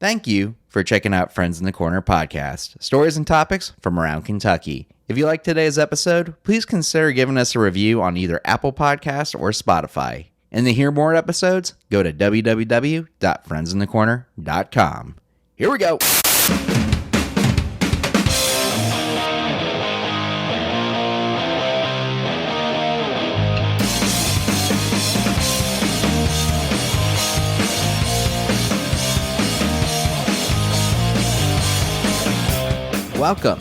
Thank you for checking out Friends in the Corner podcast, stories and topics from around Kentucky. If you like today's episode, please consider giving us a review on either Apple Podcasts or Spotify. And to hear more episodes, go to www.friendsinthecorner.com. Here we go. Welcome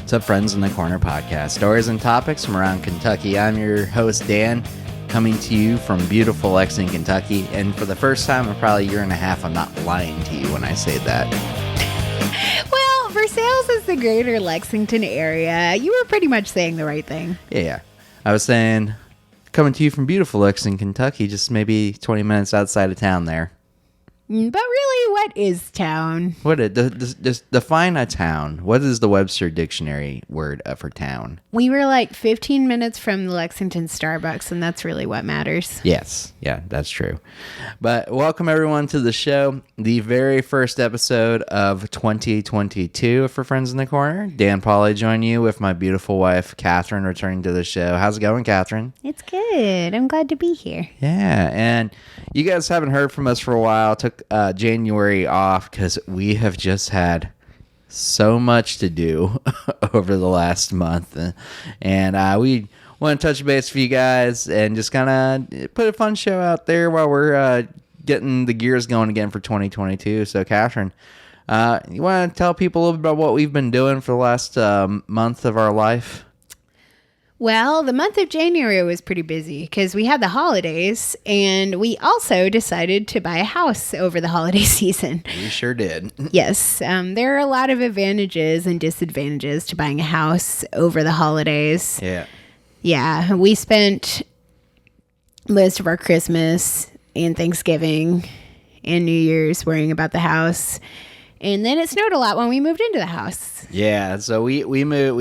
to Friends in the Corner podcast, stories and topics from around Kentucky. I'm your host, Dan, coming to you from beautiful Lexington, Kentucky. And for the first time in probably a year and a half, I'm not lying to you when I say that. Well, for sales as the greater Lexington area, you were pretty much saying the right thing. Yeah. I was saying, coming to you from beautiful Lexington, Kentucky, just maybe 20 minutes outside of town there. But really, what is town? Just define a town. What is the Webster Dictionary word for town? We were like 15 minutes from the Lexington Starbucks, and that's really what matters. Yes. Yeah, that's true. But welcome everyone to the show. The very first episode of 2022 for Friends in the Corner. Dan Pauly join you with my beautiful wife, Catherine, returning to the show. How's it going, Catherine? It's good. I'm glad to be here. Yeah, and you guys haven't heard from us for a while. Took January off because we have just had so much to do over the last month, and we want to touch base for you guys and just kind of put a fun show out there while we're getting the gears going again for 2022. So, Catherine, you want to tell people a little bit about what we've been doing for the last month of our life? Well, the month of January was pretty busy because we had the holidays, and we also decided to buy a house over the holiday season. We sure did. Yes. There are a lot of advantages and disadvantages to buying a house over the holidays. Yeah. Yeah. We spent most of our Christmas and Thanksgiving and New Year's worrying about the house. And then it snowed a lot when we moved into the house. Yeah, so we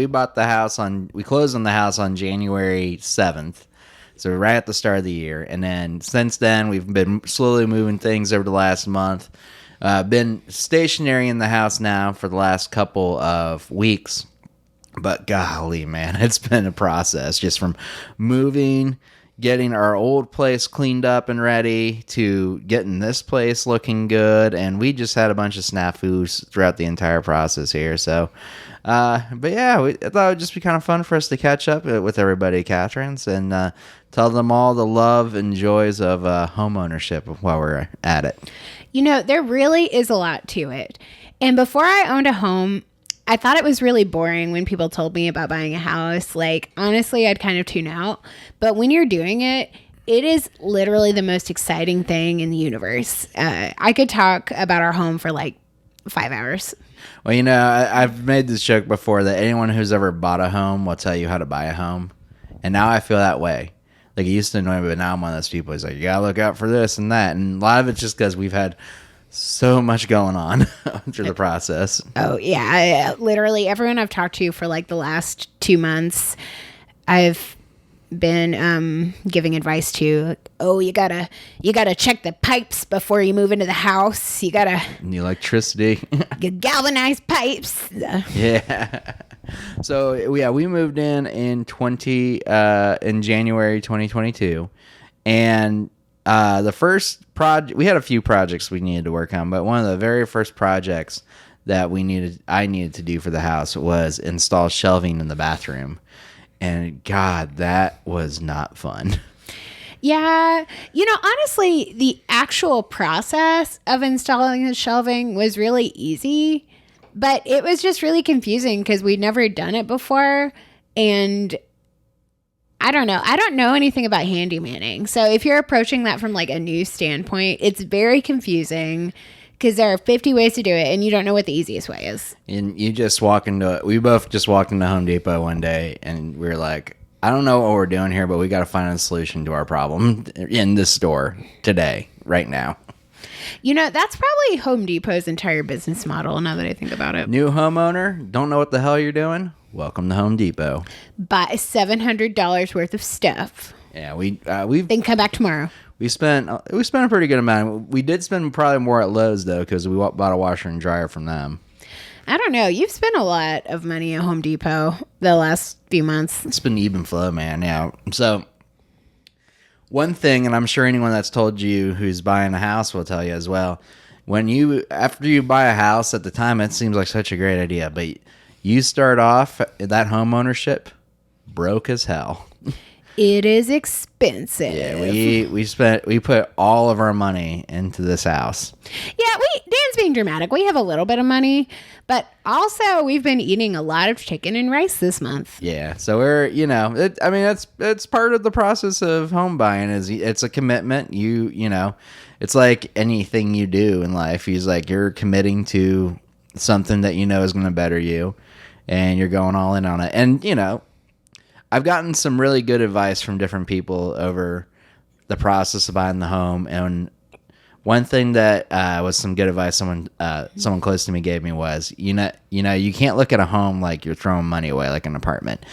bought the house we closed on the house on January 7th. So right at the start of the year. And then since then we've been slowly moving things over the last month. Been stationary in the house now for the last couple of weeks. But golly, man, it's been a process just from moving, getting our old place cleaned up and ready to getting this place looking good. And we just had a bunch of snafus throughout the entire process here. So, but yeah, I thought it would just be kind of fun for us to catch up with everybody, Catherine's, and tell them all the love and joys of homeownership while we're at it. You know, there really is a lot to it. And before I owned a home, I thought it was really boring when people told me about buying a house. Like, honestly, I'd kind of tune out. But when you're doing it, it is literally the most exciting thing in the universe. I could talk about our home for like 5 hours. Well, you know, I've made this joke before that anyone who's ever bought a home will tell you how to buy a home. And now I feel that way. Like, it used to annoy me, but now I'm one of those people who's like, you gotta look out for this and that. And a lot of it's just because we've had so much going on through the process. Oh, yeah. Literally, everyone I've talked to for like the last 2 months, I've been giving advice to. Oh, you gotta check the pipes before you move into the house. You gotta the electricity, galvanized pipes. Yeah. So yeah, we moved in January 2022, and the first project, we had a few projects we needed to work on, but one of the very first projects that I needed to do for the house was install shelving in the bathroom. And God, that was not fun. Yeah. You know, honestly, the actual process of installing the shelving was really easy, but it was just really confusing because we'd never done it before. And I don't know. I don't know anything about handymanning. So if you're approaching that from like a new standpoint, it's very confusing because there are 50 ways to do it and you don't know what the easiest way is. And we both just walked into Home Depot one day and we were like, I don't know what we're doing here, but we got to find a solution to our problem in this store today, right now. You know, that's probably Home Depot's entire business model now that I think about it. New homeowner, don't know what the hell you're doing? Welcome to Home Depot. Buy $700 worth of stuff. Yeah, we've then come back tomorrow. we spent a pretty good amount. We did spend probably more at Lowe's though, because we bought a washer and dryer from them. I don't know. You've spent a lot of money at Home Depot the last few months. It's been even flow, man. Yeah. So one thing, and I'm sure anyone that's told you who's buying a house will tell you as well. After you buy a house, at the time it seems like such a great idea, but you start off that home ownership broke as hell. It is expensive. Yeah, we put all of our money into this house. Yeah, Dan's being dramatic. We have a little bit of money, but also we've been eating a lot of chicken and rice this month. Yeah, so we're it's part of the process of home buying. It's a commitment. It's like anything you do in life. He's like, you're committing to something that you know is going to better you, and you're going all in on it. And I've gotten some really good advice from different people over the process of buying the home, and one thing that was some good advice someone close to me gave me was, you can't look at a home like you're throwing money away like an apartment.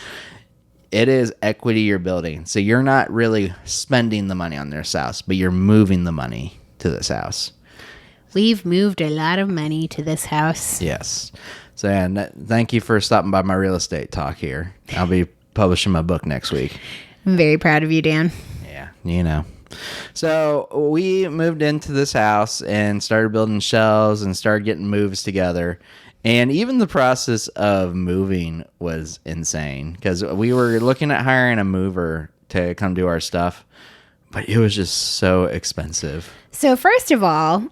It is equity you're building, so you're not really spending the money on this house, but you're moving the money to this house. We've moved a lot of money to this house. Yes. So, and thank you for stopping by my real estate talk here. I'll be publishing my book next week. I'm very proud of you, Dan. Yeah, So we moved into this house and started building shelves and started getting moves together. And even the process of moving was insane because we were looking at hiring a mover to come do our stuff, but it was just so expensive. So first of all,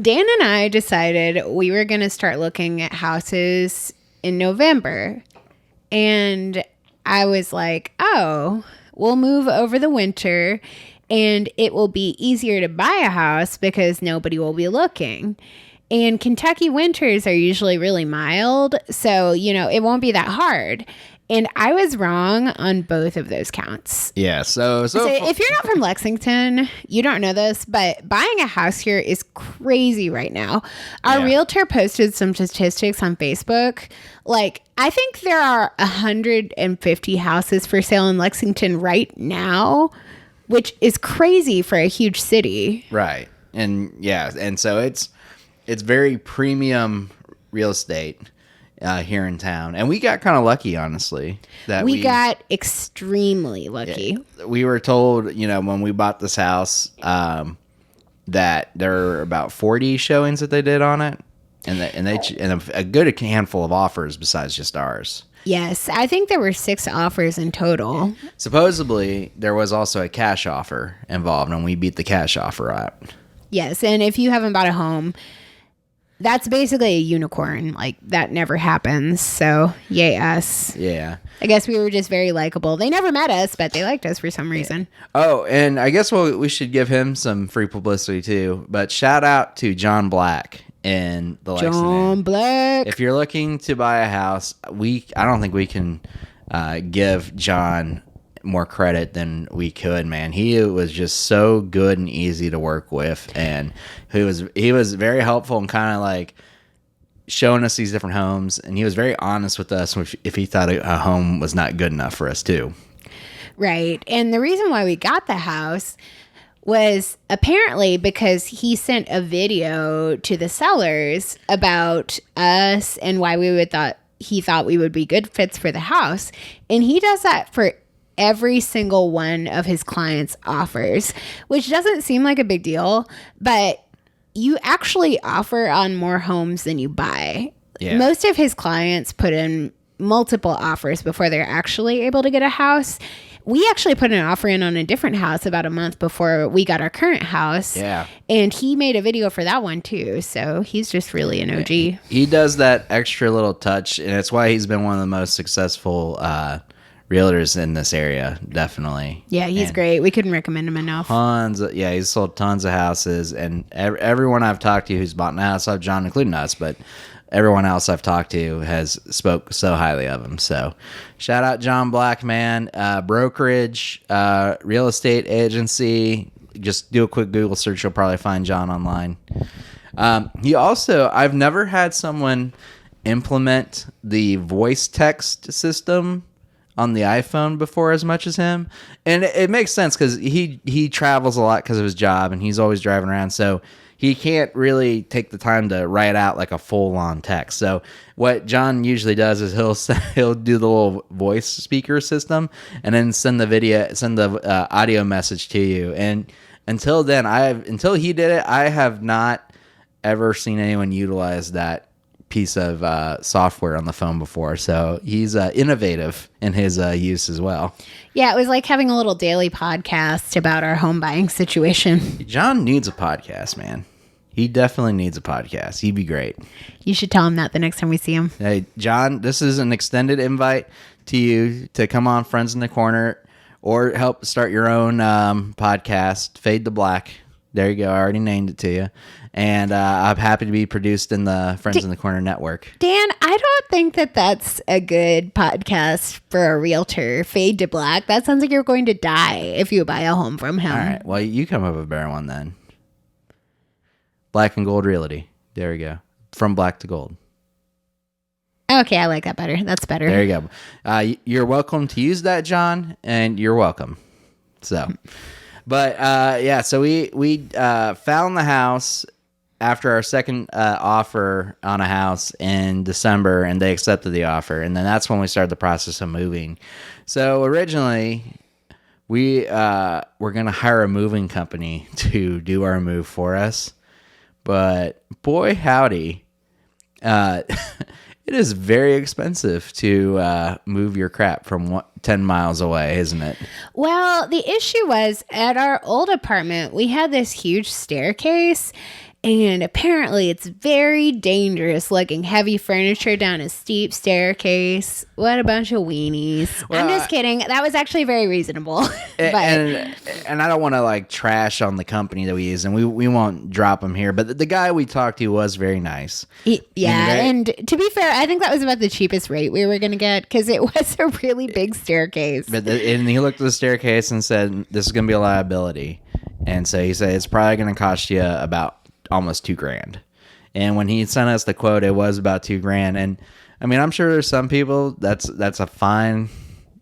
Dan and I decided we were going to start looking at houses in November. And I was like, oh, we'll move over the winter and it will be easier to buy a house because nobody will be looking. And Kentucky winters are usually really mild, so, it won't be that hard. And I was wrong on both of those counts. Yeah, so if you're not from Lexington, you don't know this, but buying a house here is crazy right now. Our realtor posted some statistics on Facebook. I think there are 150 houses for sale in Lexington right now, which is crazy for a huge city. Right. And so it's very premium real estate here in town, and we got kind of lucky, honestly. That we got extremely lucky. Yeah, we were told, when we bought this house, that there were about 40 showings that they did on it, and a good handful of offers besides just ours. Yes, I think there were 6 offers in total. Supposedly, there was also a cash offer involved, and we beat the cash offer out. Yes, and if you haven't bought a home, that's basically a unicorn. That never happens. So, yay us. Yeah. I guess we were just very likable. They never met us, but they liked us for some reason. Oh, and I guess we should give him some free publicity too. But shout out to John Black in the Lexington. John Black. If you're looking to buy a house, I don't think we can give John more credit than we could, man. He was just so good and easy to work with, and he was very helpful and kind of showing us these different homes, and he was very honest with us if he thought a home was not good enough for us too. Right. And the reason why we got the house was apparently because he sent a video to the sellers about us and why he thought we would be good fits for the house. And he does that for every single one of his clients' offers, which doesn't seem like a big deal, but you actually offer on more homes than you buy. Yeah. Most of his clients put in multiple offers before they're actually able to get a house. We actually put an offer in on a different house about a month before we got our current house. Yeah. And he made a video for that one too. So he's just really an OG. He does that extra little touch, and it's why he's been one of the most successful realtors in this area, definitely. Yeah, he's great. We couldn't recommend him enough. He's sold tons of houses, and everyone I've talked to who's bought a house, John including us, but everyone else I've talked to has spoke so highly of him. So shout out John Black, man. Brokerage, real estate agency. Just do a quick Google search. You'll probably find John online. I've never had someone implement the voice text system on the iPhone before as much as him, and it makes sense because he travels a lot because of his job, and he's always driving around, so he can't really take the time to write out like a full-on text. So what John usually does is he'll do the little voice speaker system and then send the audio message to you. And until he did it, I have not ever seen anyone utilize that piece of software on the phone before. So he's innovative in his use as well. Yeah, it was like having a little daily podcast about our home buying situation. John needs a podcast, man. He definitely needs a podcast. He'd be great. You should tell him that the next time we see him. Hey, John, this is an extended invite to you to come on Friends in the Corner or help start your own podcast, Fade to Black. There you go. I already named it to you. And I'm happy to be produced in the Friends in the Corner network. Dan, I don't think that that's a good podcast for a realtor. Fade to Black. That sounds like you're going to die if you buy a home from him. All right. Well, you come up with a better one then. Black and Gold Realty. There you go. From black to gold. Okay, I like that better. That's better. There you go. You're welcome to use that, John, and you're welcome. So, but yeah, so we found the house after our second offer on a house in December, and they accepted the offer, and then that's when we started the process of moving. So originally, we were going to hire a moving company to do our move for us. But boy, howdy, it is very expensive to move your crap from 10 miles away, isn't it? Well, the issue was at our old apartment, we had this huge staircase. And apparently it's very dangerous lugging heavy furniture down a steep staircase. What a bunch of weenies. Well, I'm just kidding. That was actually very reasonable. And I don't want to like trash on the company that we use, and we won't drop them here. But the guy we talked to was very nice. And to be fair, I think that was about the cheapest rate we were going to get because it was a really big staircase. And he looked at the staircase and said, this is going to be a liability. And so he said, it's probably going to cost you about almost $2,000. And when he sent us the quote, it was about $2,000. And I mean, I'm sure there's some people that's a fine,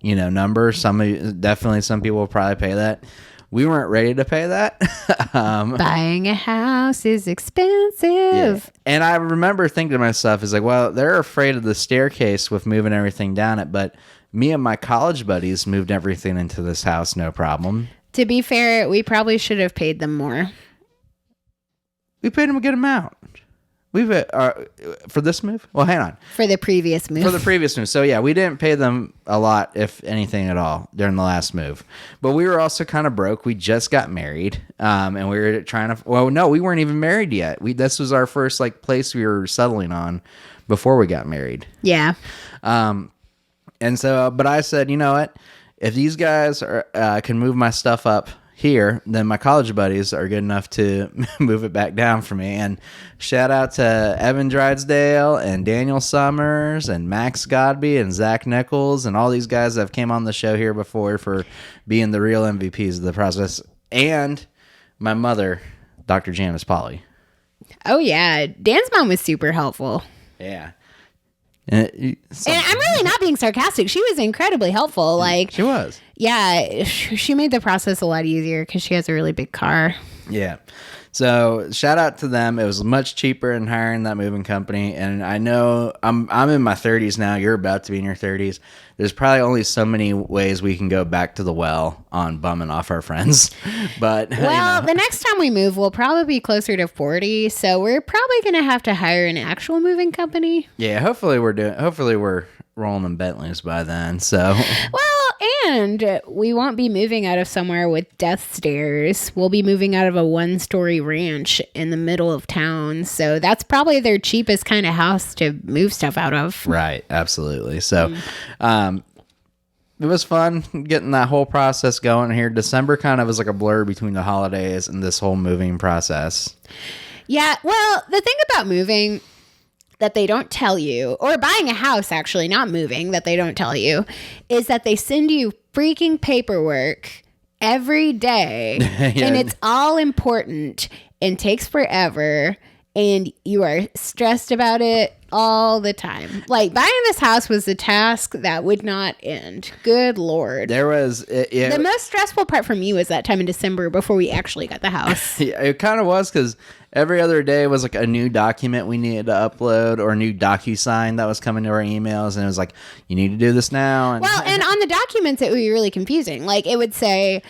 number. Some people will probably pay that. We weren't ready to pay that. Buying a house is expensive. Yeah. And I remember thinking to myself, is like, well, they're afraid of the staircase with moving everything down it. But me and my college buddies moved everything into this house, no problem. To be fair, we probably should have paid them more. We paid them a good amount. For this move? Well, hang on. For the previous move. So, yeah, we didn't pay them a lot, if anything at all, during the last move. But we were also kind of broke. We just got married, and we were trying to... Well, no, we weren't even married yet. This was our first place we were settling on before we got married. Yeah. And so, but I said, you know what? If these guys can move my stuff up here, then my college buddies are good enough to move it back down for me. And shout out to Evan Drysdale and Daniel Summers and Max Godby and Zach Nichols and all these guys that have came on the show here before for being the real MVPs of the process. And my mother, Dr. Janice Polly. Oh, yeah. Dan's mom was super helpful. Yeah. And I'm really not being sarcastic. She was incredibly helpful. She was. Yeah, she made the process a lot easier because she has a really big car. Yeah. So shout out to them. It was much cheaper than hiring that moving company. And I know I'm in my 30s now. You're about to be in your 30s. There's probably only so many ways we can go back to the well on bumming off our friends. But the next time we move, we'll probably be closer to 40. So we're probably going to have to hire an actual moving company. Yeah, hopefully we're rolling in Bentleys by then. So and we won't be moving out of somewhere with death stairs. We'll be moving out of a 1-story ranch in the middle of town. So that's probably their cheapest kind of house to move stuff out of. Right. Absolutely. So, it was fun getting that whole process going here. December kind of was like a blur between the holidays and this whole moving process. Yeah. Well, the thing about moving that they don't tell you, or buying a house, actually, not moving, that they don't tell you, is that they send you freaking paperwork every day. Yeah. And it's all important and takes forever. and you are stressed about it all the time. Like, buying this house was a task that would not end. Good Lord. There was The most stressful part for me was that time in December before we actually got the house. yeah, it kind of was, because every other day was like a new document we needed to upload, or a new DocuSign that was coming to our emails, and it was like, you need to do this now. And Well, and on the documents, it would be really confusing. Like, it would say,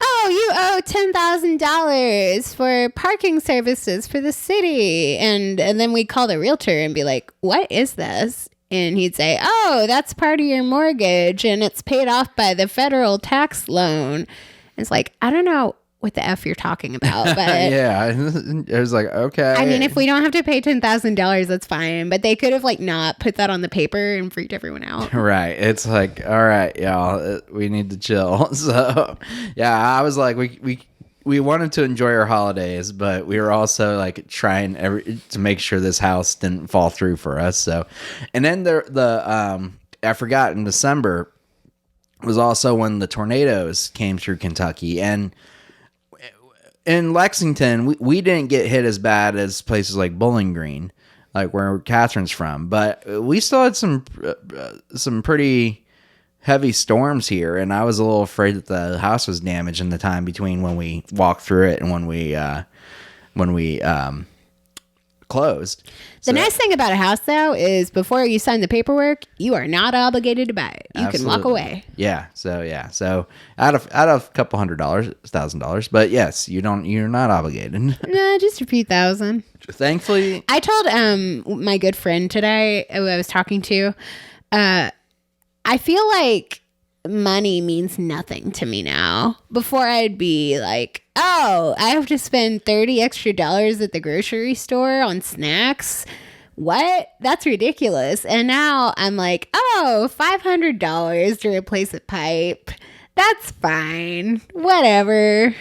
oh, you owe $10,000 for parking services for the city. And then we'd call the realtor and be like, what is this? And he'd say, oh, that's part of your mortgage, and it's paid off by the federal tax loan. And it's like, I don't know what the F you're talking about. But yeah, it was like, okay. I mean, if we don't have to pay $10,000, that's fine. But they could have like not put that on the paper and freaked everyone out. Right. It's like, all right, y'all, we need to chill. So, yeah, I was like, we wanted to enjoy our holidays, but we were also like trying to make sure this house didn't fall through for us. So, and then I forgot, in December was also when the tornadoes came through Kentucky, and in Lexington, we didn't get hit as bad as places like Bowling Green, like where Catherine's from, but we still had some pretty heavy storms here, and I was a little afraid that the house was damaged in the time between when we walked through it and when we closed. The nice thing about a house, though, is before you sign the paperwork, you are not obligated to buy it. You can walk away. Yeah. So out of a couple $1,000, but yes, you're not obligated. Nah, just a few thousand. Thankfully, I told my good friend today, who I was talking to, I feel like money means nothing to me now. Before, I'd be like, oh, I have to spend $30 extra at the grocery store on snacks. What? That's ridiculous. And now I'm like, oh, $500 to replace a pipe. That's fine. Whatever.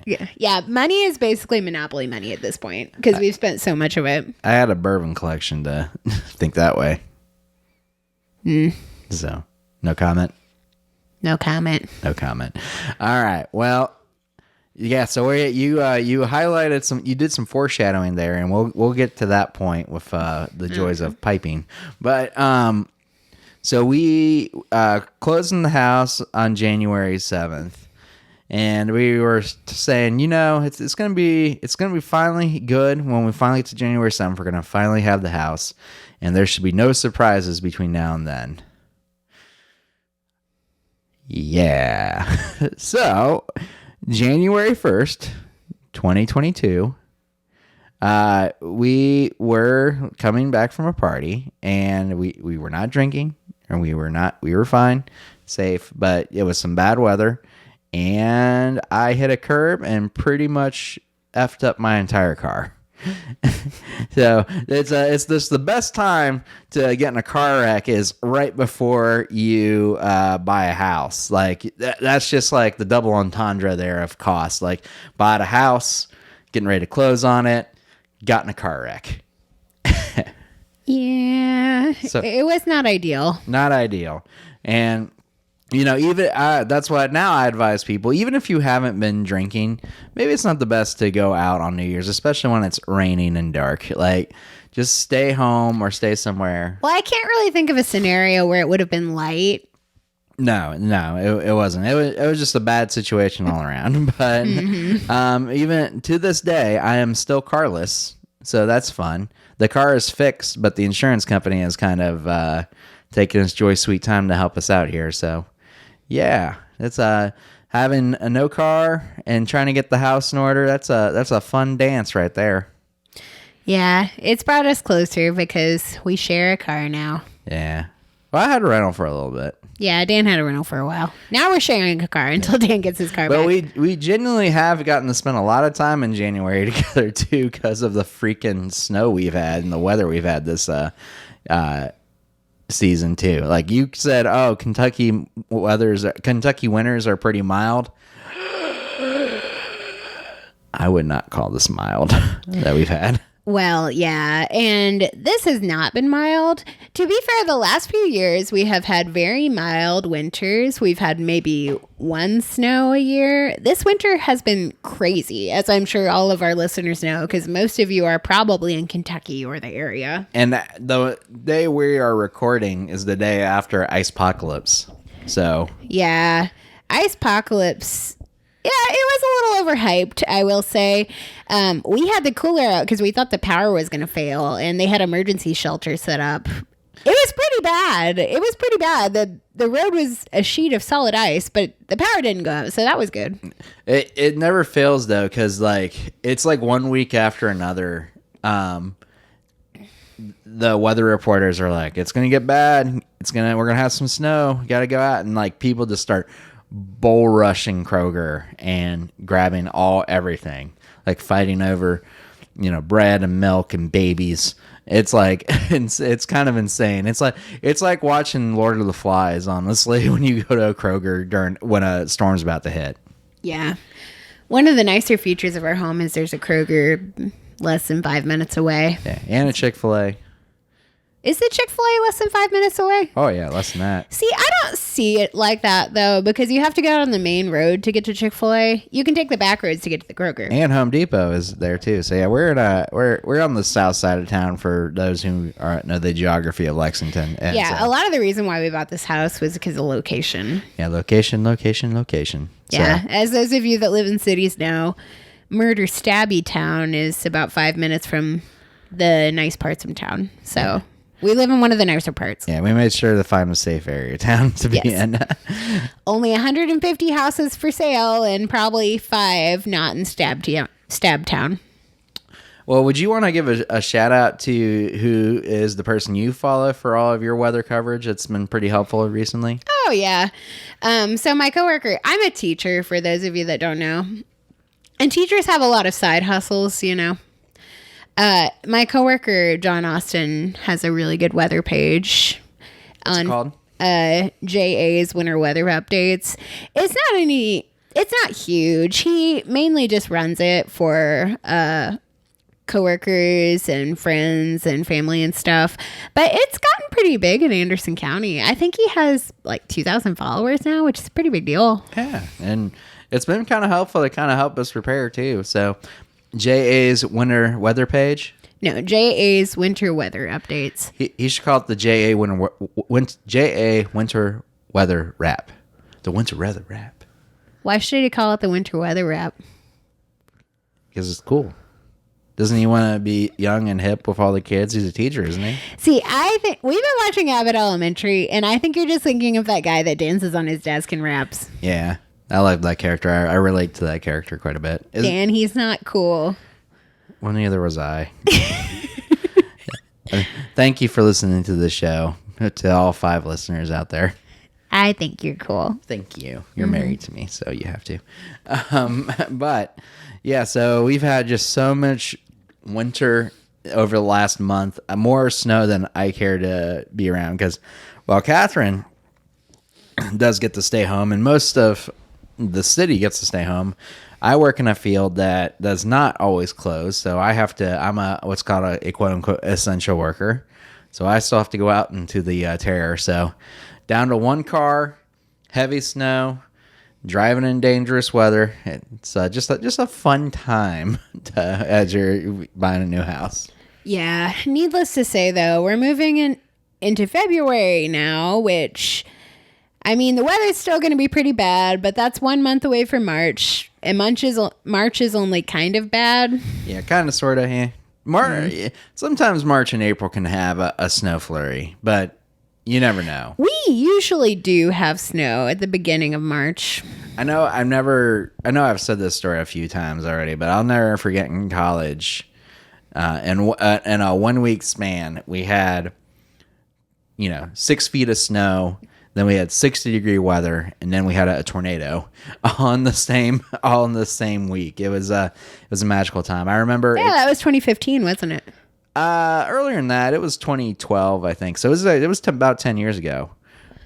Yeah, money is basically monopoly money at this point because we've spent so much of it. I had a bourbon collection to think that way. So, no comment. No comment. No comment. All right. Well, yeah. So you highlighted you did some foreshadowing there, and we'll get to that point with the joys of piping. But so we closed in the house on January 7th, and we were saying, it's gonna be finally good when we finally get to January 7th. We're gonna finally have the house, and there should be no surprises between now and then. Yeah. So, January 1st, 2022, we were coming back from a party, and we were not drinking, and we were fine, safe, but it was some bad weather, and I hit a curb and pretty much effed up my entire car. So it's just the best time to get in a car wreck is right before you buy a house. Like that's just like the double entendre there of cost. Like bought a house, getting ready to close on it, got in a car wreck. Yeah, so, it was not ideal. Not ideal. And even that's why now I advise people, even if you haven't been drinking, maybe it's not the best to go out on New Year's, especially when it's raining and dark. Like, just stay home or stay somewhere. Well, I can't really think of a scenario where it would have been light. No, it wasn't. It was just a bad situation all around. But even to this day, I am still carless, so that's fun. The car is fixed, but the insurance company has kind of taken its joy sweet time to help us out here. So. Yeah, it's having a no car and trying to get the house in order. That's a fun dance right there. Yeah, it's brought us closer because we share a car now. Yeah. Well, I had a rental for a little bit. Yeah, Dan had a rental for a while. Now we're sharing a car until Dan gets his car back. But we genuinely have gotten to spend a lot of time in January together too because of the freaking snow we've had and the weather we've had this season too. Like you said, oh, Kentucky winters are pretty mild. I would not call this mild that we've had. Well, yeah, and this has not been mild. To be fair, the last few years we have had very mild winters. We've had maybe one snow a year. This winter has been crazy, as I'm sure all of our listeners know, because most of you are probably in Kentucky or the area. And the day we are recording is the day after Ice Apocalypse. So Yeah, Ice Apocalypse. Yeah, it was a little overhyped, I will say. We had the cooler out because we thought the power was going to fail, and they had emergency shelter set up. It was pretty bad. It was pretty bad. The road was a sheet of solid ice, but the power didn't go out, so that was good. it never fails though, because it's like 1 week after another. The weather reporters are like, it's gonna get bad. We're gonna have some snow. You gotta go out, and like people just start bull rushing Kroger and grabbing everything, like fighting over, bread and milk and babies. It's like it's kind of insane. It's like watching Lord of the Flies, honestly, when you go to a Kroger when a storm's about to hit. Yeah. One of the nicer features of our home is there's a Kroger less than 5 minutes away. Yeah, and a Chick-fil-A. Is the Chick-fil-A less than 5 minutes away? Oh, yeah, less than that. See, I don't see it like that, though, because you have to go out on the main road to get to Chick-fil-A. You can take the back roads to get to the Kroger. And Home Depot is there, too. So, yeah, we're on the south side of town for those who know the geography of Lexington. And yeah, a lot of the reason why we bought this house was because of location. Yeah, location. Yeah, So, as those of you that live in cities know, Murder Stabby Town is about 5 minutes from the nice parts of town. So... Yeah. We live in one of the nicer parts. Yeah, we made sure to find a safe area town to be in. Only 150 houses for sale and probably 5 not in Stab Town. Well, would you want to give a shout out to who is the person you follow for all of your weather coverage? It's been pretty helpful recently. Oh, yeah. So my coworker, I'm a teacher for those of you that don't know. And teachers have a lot of side hustles, my coworker, John Austin, has a really good weather page on called? JA's winter weather updates. It's not huge. He mainly just runs it for coworkers and friends and family and stuff. But it's gotten pretty big in Anderson County. I think he has like 2,000 followers now, which is a pretty big deal. Yeah, and it's been kind of helpful to kind of help us prepare too. So JA's winter weather page? No, JA's winter weather updates. He should call it the JA winter weather wrap. The winter weather wrap. Why should he call it the winter weather wrap? Because it's cool. Doesn't he want to be young and hip with all the kids? He's a teacher, isn't he? See, I think we've been watching Abbott Elementary, and I think you're just thinking of that guy that dances on his desk and raps. Yeah. I like that character. I relate to that character quite a bit. Dan, he's not cool. Well, neither was I. Thank you for listening to the show, to all 5 listeners out there. I think you're cool. Thank you. You're married to me, so you have to. But, yeah, so we've had just so much winter over the last month. More snow than I care to be around because, well, Catherine does get to stay home, and most of the city gets to stay home. I work in a field that does not always close, so I'm what's called a quote unquote essential worker. So I still have to go out into the terror. So down to 1 car, heavy snow, driving in dangerous weather. It's just a fun time as you're buying a new house. Yeah. Needless to say, though, we're moving into February now, which... I mean, the weather's still going to be pretty bad, but that's 1 month away from March, and March is only kind of bad. Yeah, kind of, sort of. Yeah. Sometimes March and April can have a snow flurry, but you never know. We usually do have snow at the beginning of March. I know I've said this story a few times already, but I'll never forget in college, in a 1 week span, we had, 6 feet of snow. Then we had 60-degree weather, and then we had a tornado all in the same week. It was a magical time. I remember. Yeah, that was 2015, wasn't it? Earlier than that, it was 2012, I think. So it was about 10 years ago.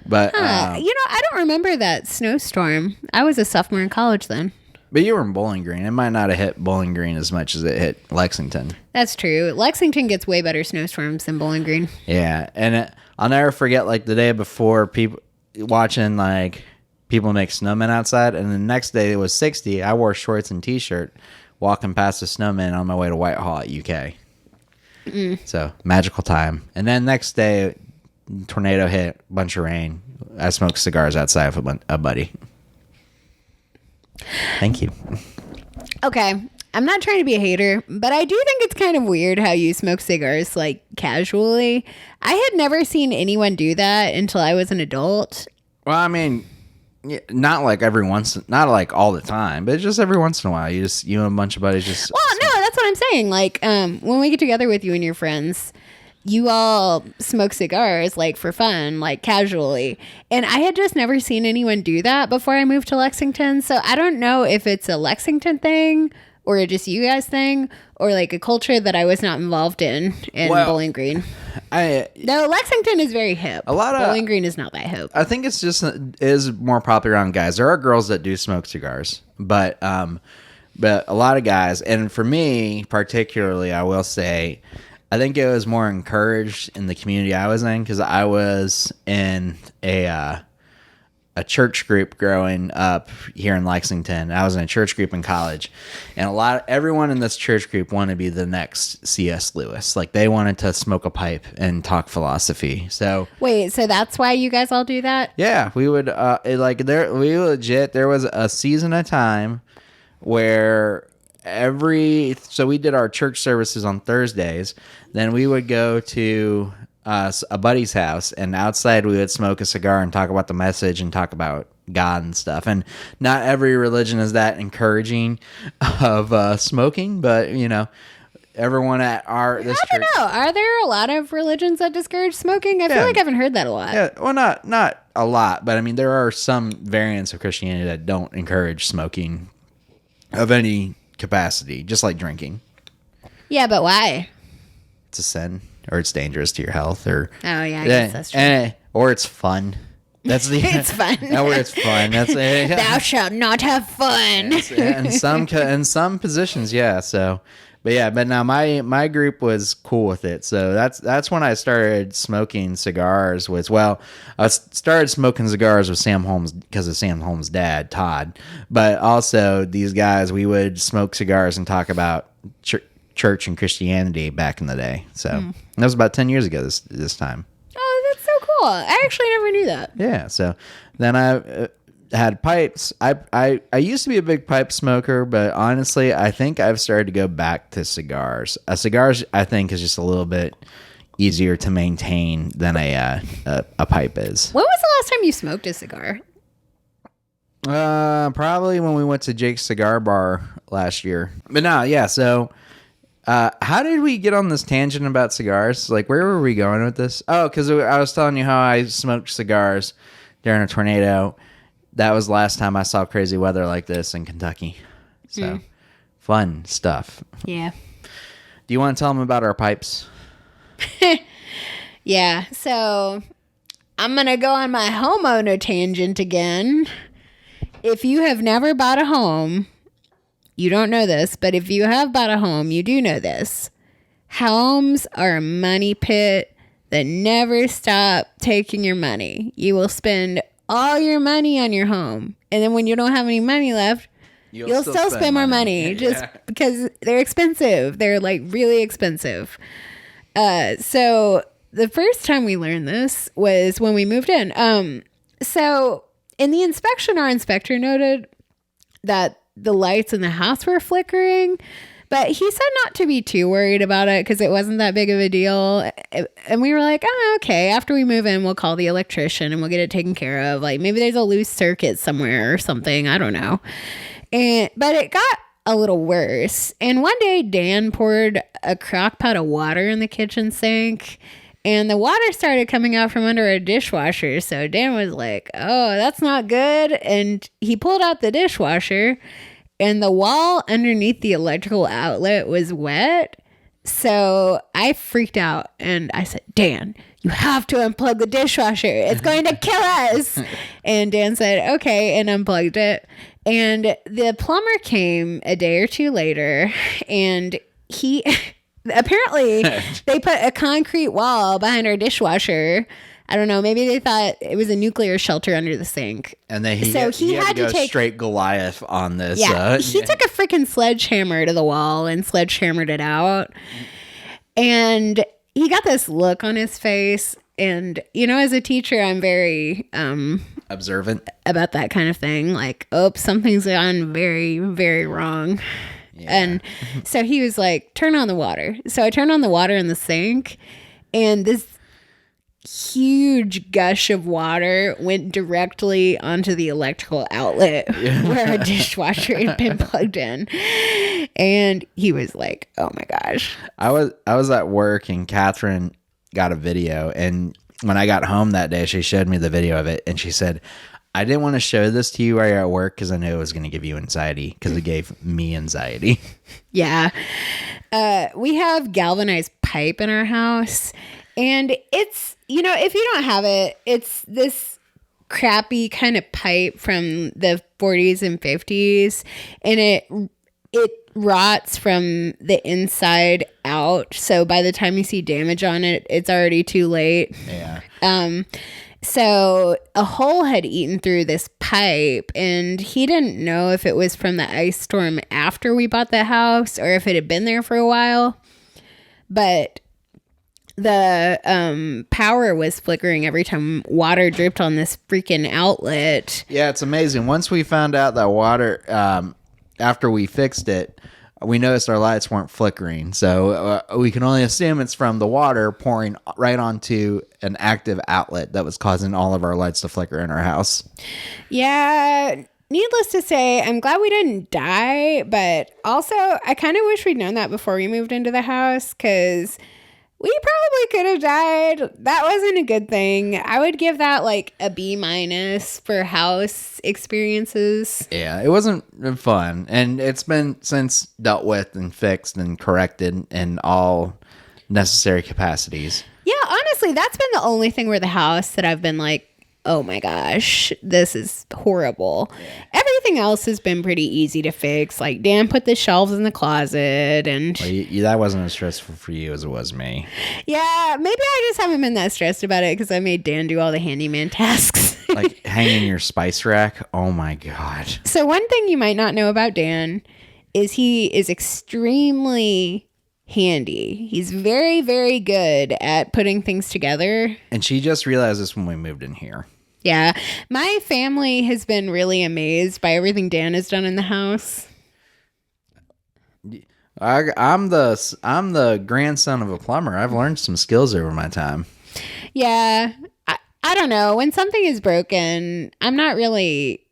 But I don't remember that snowstorm. I was a sophomore in college then. But you were in Bowling Green. It might not have hit Bowling Green as much as it hit Lexington. That's true. Lexington gets way better snowstorms than Bowling Green. Yeah, and I'll never forget like the day before people watching like people make snowmen outside, and the next day it was 60. I wore shorts and t-shirt walking past the snowman on my way to Whitehall at UK. So magical time. And then next day, tornado hit, bunch of rain. I smoked cigars outside with a buddy. Thank you. Okay. I'm not trying to be a hater, but I do think it's kind of weird how you smoke cigars like casually. I had never seen anyone do that until I was an adult. Well, I mean, not like not like all the time, but just every once in a while. You and a bunch of buddies just. Well, no, that's what I'm saying. Like, when we get together with you and your friends, you all smoke cigars like for fun, like casually. And I had just never seen anyone do that before I moved to Lexington. So I don't know if it's a Lexington thing or just you guys thing or like a culture that I was not involved in Bowling Green. No, Lexington is very hip. Bowling Green is not that hip. I think it's just is more popular on guys. There are girls that do smoke cigars, but a lot of guys, and for me particularly, I will say, I think it was more encouraged in the community I was in because I was in a church group growing up here in Lexington. I was in a church group in college, and everyone in this church group wanted to be the next C.S. Lewis. Like they wanted to smoke a pipe and talk philosophy. So wait, so that's why you guys all do that? Yeah, we would there was a season of time where so we did our church services on Thursdays. Then we would go to a buddy's house, and outside we would smoke a cigar and talk about the message and talk about God and stuff. And not every religion is that encouraging of smoking, but everyone at this church. I don't know. Are there a lot of religions that discourage smoking? I feel like I haven't heard that a lot. Yeah, well, not a lot, but I mean there are some variants of Christianity that don't encourage smoking of any capacity, just like drinking. Yeah, but why? It's a sin, or it's dangerous to your health, or I guess that's true. Or it's fun. That's the it's fun. Or it's fun. That's thou shalt not have fun. in some positions, yeah. So, but now my group was cool with it. So that's when I started smoking cigars. I started smoking cigars with Sam Holmes because of Sam Holmes' dad, Todd. But also these guys, we would smoke cigars and talk about church and Christianity back in the day. So that was about 10 years ago this time. Oh, that's so cool. I actually never knew that. Yeah. So then I had pipes. I used to be a big pipe smoker, but honestly, I think I've started to go back to cigars. Cigars, I think, is just a little bit easier to maintain than a pipe is. When was the last time you smoked a cigar? Probably when we went to Jake's Cigar Bar last year. But no, yeah. So, how did we get on this tangent about cigars? Like, where were we going with this? Oh, because I was telling you how I smoked cigars during a tornado. That was the last time I saw crazy weather like this in Kentucky. So, fun stuff. Yeah. Do you want to tell them about our pipes? Yeah. So, I'm going to go on my homeowner tangent again. If you have never bought a home, you don't know this, but if you have bought a home, you do know this. Homes are a money pit that never stop taking your money. You will spend all your money on your home. And then when you don't have any money left, you'll still spend more money just because they're expensive. They're like really expensive. So the first time we learned this was when we moved in. So in the inspection, our inspector noted that the lights in the house were flickering, but he said not to be too worried about it because it wasn't that big of a deal. And we were like, oh, okay, after we move in, we'll call the electrician and we'll get it taken care of. Like maybe there's a loose circuit somewhere or something. I don't know. But it got a little worse. And one day Dan poured a crock pot of water in the kitchen sink and the water started coming out from under a dishwasher. So Dan was like, oh, that's not good. And he pulled out the dishwasher and the wall underneath the electrical outlet was wet. So I freaked out and I said, Dan, you have to unplug the dishwasher. It's going to kill us. And Dan said, okay, and unplugged it. And the plumber came a day or two later, and he apparently they put a concrete wall behind our dishwasher. I don't know. Maybe they thought it was a nuclear shelter under the sink. And then he had to go straight Goliath on this. Yeah, he took a freaking sledgehammer to the wall and sledgehammered it out. And he got this look on his face. And, you know, as a teacher, I'm very observant about that kind of thing. Like, oh, something's gone very, very wrong. Yeah. And so he was like, turn on the water. So I turned on the water in the sink, and this huge gush of water went directly onto the electrical outlet where our dishwasher had been plugged in. And he was like, oh my gosh. I was at work, and Catherine got a video, and when I got home that day, she showed me the video of it, and she said, I didn't want to show this to you while you're at work because I knew it was going to give you anxiety, because it gave me anxiety. Yeah. We have galvanized pipe in our house, and it's, you know, if you don't have it, it's this crappy kind of pipe from the 40s and 50s, and it rots from the inside out. So by the time you see damage on it, it's already too late. Yeah. So a hole had eaten through this pipe, and he didn't know if it was from the ice storm after we bought the house or if it had been there for a while. But the power was flickering every time water dripped on this freaking outlet. Yeah, it's amazing. Once we found out that water, after we fixed it, we noticed our lights weren't flickering. So we can only assume it's from the water pouring right onto an active outlet that was causing all of our lights to flicker in our house. Yeah. Needless to say, I'm glad we didn't die, but also I kind of wish we'd known that before we moved into the house, because we probably could have died. That wasn't a good thing. I would give that like a B- for house experiences. Yeah, it wasn't fun. And it's been since dealt with and fixed and corrected in all necessary capacities. Yeah, honestly, that's been the only thing with the house that I've been like, oh my gosh, this is horrible. Yeah. Everything else has been pretty easy to fix. Like, Dan put the shelves in the closet, and well, that wasn't as stressful for you as it was me. Yeah, maybe I just haven't been that stressed about it because I made Dan do all the handyman tasks. Like hanging your spice rack. Oh my God. So one thing you might not know about Dan is he is extremely handy. He's very, very good at putting things together. And she just realized this when we moved in here. Yeah. My family has been really amazed by everything Dan has done in the house. I'm the grandson of a plumber. I've learned some skills over my time. Yeah. I don't know. When something is broken, I'm not really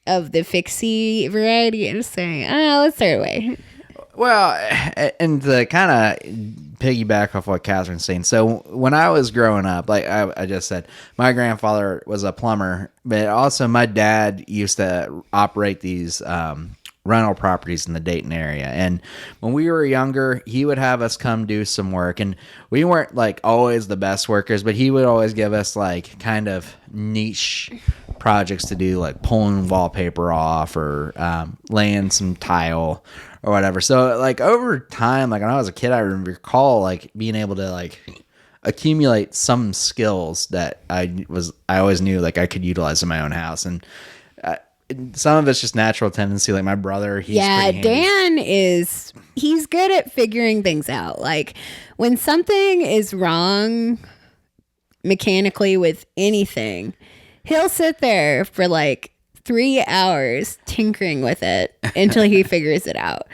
of the fixie variety. I'm just saying, let's throw it away. Well, and to kind of piggyback off what Catherine's saying. So when I was growing up, like I just said, my grandfather was a plumber, but also my dad used to operate these rental properties in the Dayton area. And when we were younger, he would have us come do some work. And we weren't like always the best workers, but he would always give us like kind of niche projects to do, like pulling wallpaper off or laying some tile or whatever. So like over time, like when I was a kid, I recall like being able to like accumulate some skills that I always knew like I could utilize in my own house. And some of it's just natural tendency. Like my brother, he's pretty Dan he's good at figuring things out. Like when something is wrong mechanically with anything, he'll sit there for like 3 hours tinkering with it until he figures it out.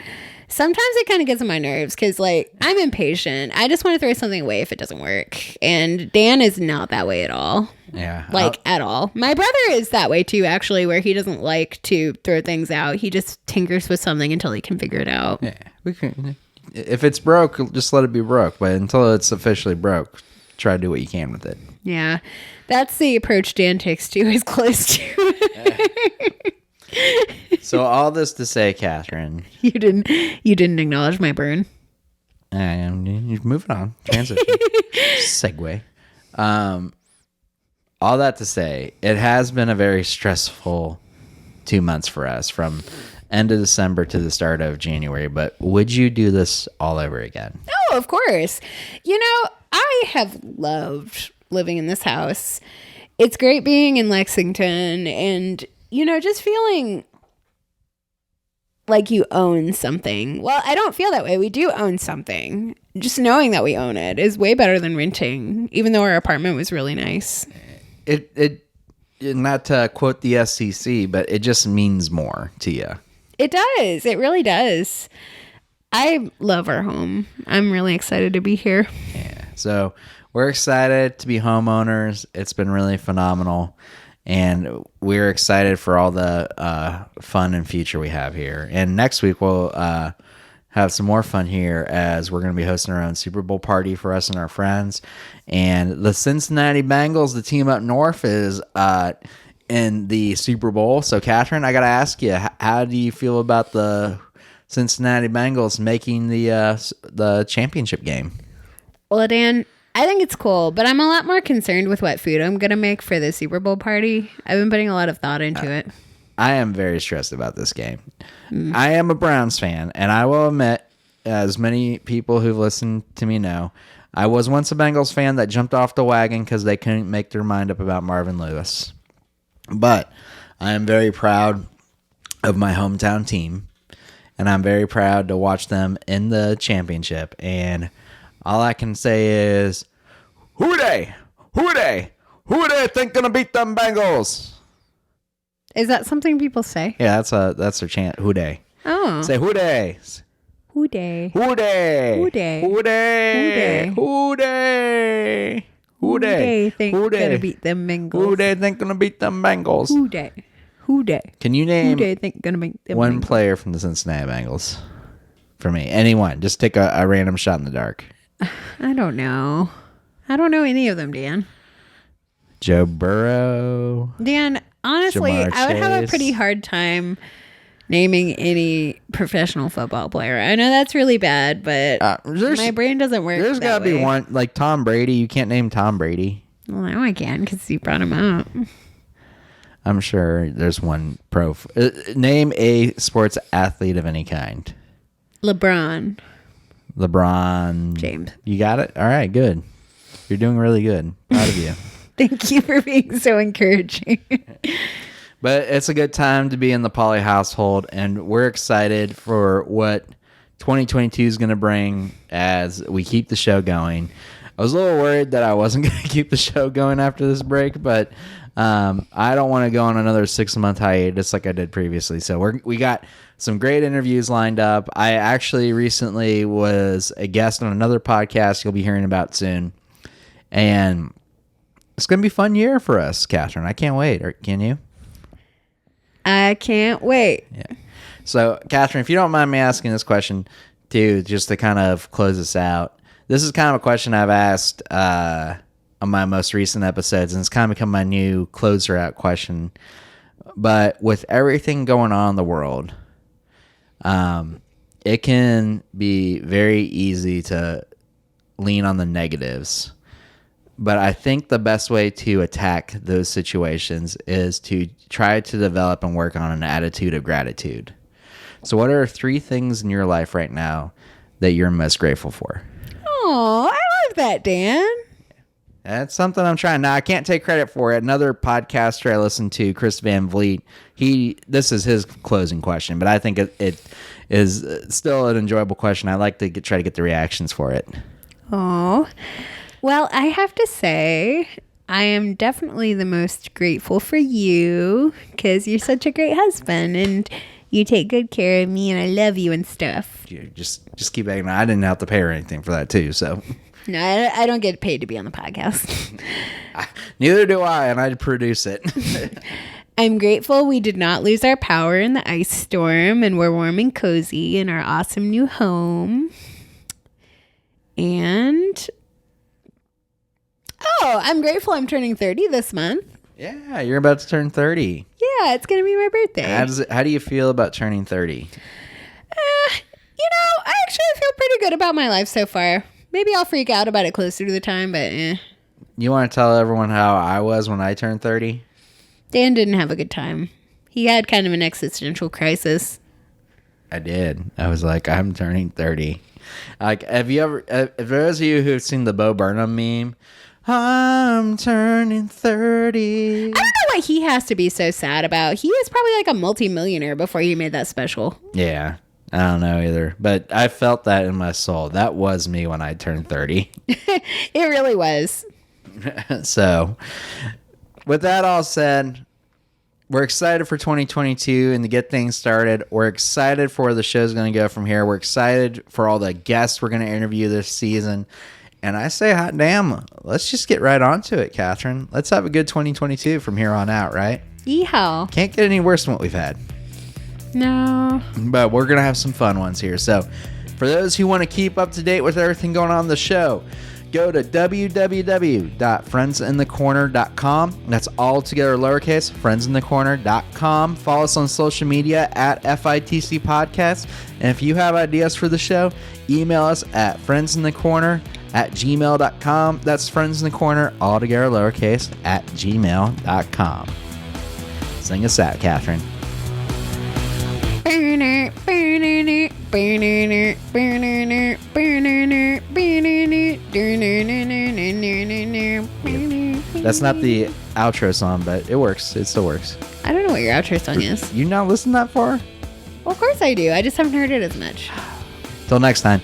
Sometimes it kind of gets on my nerves because like I'm impatient. I just want to throw something away if it doesn't work. And Dan is not that way at all. Yeah. Like at all. My brother is that way too, actually, where he doesn't like to throw things out. He just tinkers with something until he can figure it out. Yeah. We can. If it's broke, just let it be broke. But until it's officially broke, try to do what you can with it. Yeah. That's the approach Dan takes to his clothes too. So all this to say, Catherine, you didn't acknowledge my burn. You're moving on. Transition. Segue. All that to say, it has been a very stressful 2 months for us, from end of December to the start of January. But would you do this all over again? Oh, of course. I have loved living in this house. It's great being in Lexington and, just feeling like you own something. Well, I don't feel that way. We do own something. Just knowing that we own it is way better than renting, even though our apartment was really nice. It not to quote the SEC, but it just means more to you. It does. It really does. I love our home. I'm really excited to be here. Yeah. So we're excited to be homeowners. It's been really phenomenal. And we're excited for all the fun and future we have here. And next week we'll have some more fun here, as we're going to be hosting our own Super Bowl party for us and our friends. And the Cincinnati Bengals, the team up north, is in the Super Bowl. So, Catherine, I got to ask you, how do you feel about the Cincinnati Bengals making the championship game? Well, Dan, I think it's cool, but I'm a lot more concerned with what food I'm going to make for the Super Bowl party. I've been putting a lot of thought into it. I am very stressed about this game. I am a Browns fan, and I will admit, as many people who've listened to me know, I was once a Bengals fan that jumped off the wagon because they couldn't make their mind up about Marvin Lewis. But I am very proud of my hometown team, and I'm very proud to watch them in the championship. And all I can say is, who they? Who they? Who they think gonna beat them Bengals? Is that something people say? Yeah, that's their chant. Who they? Oh. Say who they? Who they? Who they? Who they? Who they? Who they? Who they? Think gonna beat them Bengals? Who they think gonna beat them Bengals? Who they? Who they? Can you name who they think gonna beat them one Bengals? player from the Cincinnati Bengals for me? Anyone? Just take a random shot in the dark. I don't know. I don't know any of them, Dan. Joe Burrow. Dan, honestly, Jamar I would have a Chase. pretty hard time naming any professional football player. I know that's really bad, but my brain doesn't work. There's got to be one, like Tom Brady. You can't name Tom Brady. Well, now I can because you brought him up. I'm sure there's one pro. Name a sports athlete of any kind. LeBron James. You got it? All right, good. You're doing really good. Proud of you. Thank you for being so encouraging. But it's a good time to be in the Poly household, and we're excited for what 2022 is going to bring as we keep the show going. I was a little worried that I wasn't going to keep the show going after this break, but I don't want to go on another 6-month hiatus like I did previously. So we got some great interviews lined up. I actually recently was a guest on another podcast you'll be hearing about soon, and it's going to be a fun year for us, Catherine. I can't wait. Can you? I can't wait. Yeah. So, Catherine, if you don't mind me asking this question, too, just to kind of close this out. This is kind of a question I've asked on my most recent episodes, and it's kind of become my new closer out question. But with everything going on in the world, it can be very easy to lean on the negatives. But I think the best way to attack those situations is to try to develop and work on an attitude of gratitude. So what are 3 things in your life right now that you're most grateful for? Oh, I love that, Dan. That's something I'm trying. Now, I can't take credit for it. Another podcaster I listened to, Chris Van Vliet, this is his closing question, but I think it is still an enjoyable question. I like to try to get the reactions for it. Oh, well, I have to say, I am definitely the most grateful for you because you're such a great husband and you take good care of me and I love you and stuff. You just keep acting. I didn't have to pay her anything for that too, so. No, I don't get paid to be on the podcast. Neither do I, and I produce it. I'm grateful we did not lose our power in the ice storm and we're warm and cozy in our awesome new home. And I'm grateful I'm turning 30 this month. Yeah, you're about to turn 30. Yeah, it's going to be my birthday. How do you feel about turning 30? I actually feel pretty good about my life so far. Maybe I'll freak out about it closer to the time, but You want to tell everyone how I was when I turned 30? Dan didn't have a good time. He had kind of an existential crisis. I did. I was like, I'm turning 30. Like, have you ever, if those of you who've seen the Bo Burnham meme, I'm turning 30. I don't know what he has to be so sad about. He was probably like a multimillionaire before he made that special. Yeah, I don't know either. But I felt that in my soul. That was me when I turned 30. It really was. So, with that all said, we're excited for 2022 and to get things started. We're excited for where the show's going to go from here. We're excited for all the guests we're going to interview this season. And I say, hot damn, let's just get right onto it, Catherine. Let's have a good 2022 from here on out, right? Yeehaw. Can't get any worse than what we've had. No. But we're going to have some fun ones here. So, for those who want to keep up to date with everything going on the show, go to www.friendsinthecorner.com. That's all together lowercase, friendsinthecorner.com. Follow us on social media at FITC Podcast. And if you have ideas for the show, email us at friendsinthecorner@gmail.com. That's friendsinthecorner, all together lowercase, @gmail.com. Sing us out, Catherine. That's not the outro song, but it works. It still works. I don't know what your outro song is. You not listen that far? Well, of course I do. I just haven't heard it as much. Till next time.